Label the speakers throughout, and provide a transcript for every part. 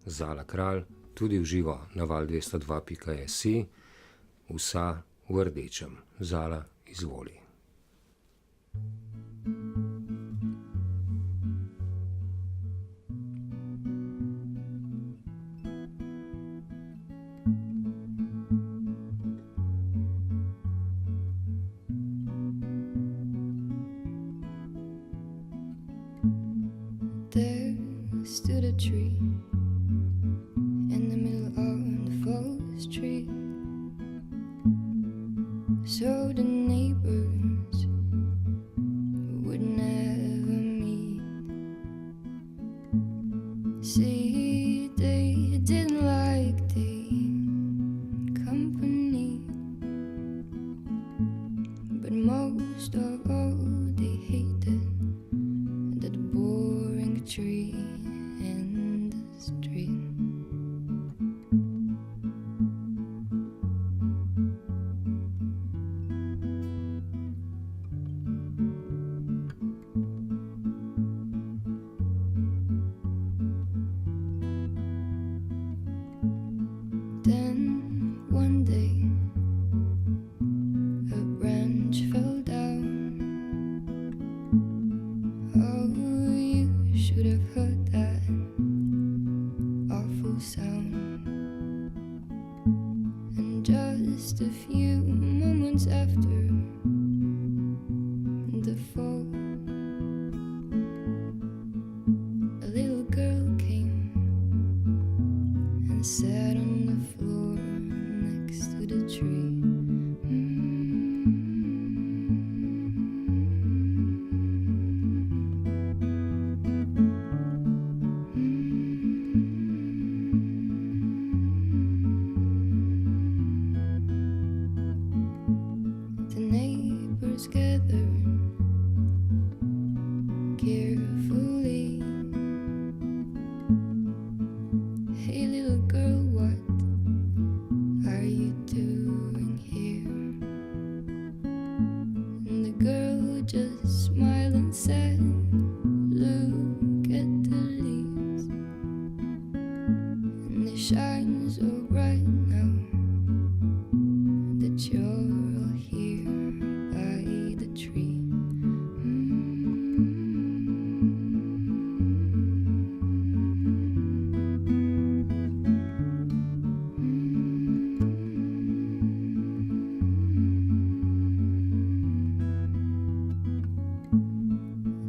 Speaker 1: Zala Kralj, tudi v živo na val202.si, vsa v rdečem. Zala, izvoli.
Speaker 2: There stood a tree in the middle of the forest tree, so the neighbors would never meet. See, they didn't like the company, but most of all they hated that boring tree in the street. Then one day a branch fell down. Oh, you should have heard that awful sound. And just a few moments after the fall, a little girl came and sat on the floor next to the tree. The neighbors gathered carefully. Hey little girl, what are you doing here? And the girl just smiled and said, look at the leaves, and they shine so bright now that you're all here by the tree.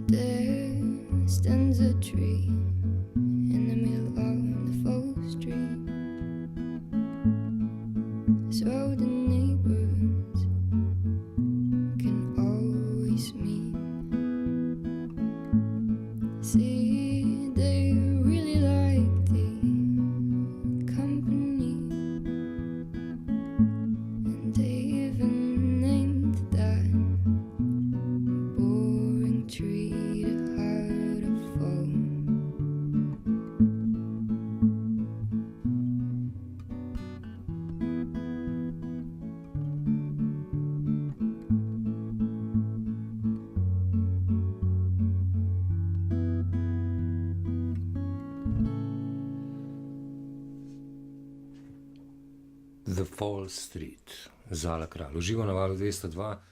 Speaker 2: There stands a tree in the middle of the forest tree, so the neighbors can always meet. See, they really like the company, and they even named that boring tree the heart of fall.
Speaker 1: The Fall Street, Zala Kralj, v živo na valu 202.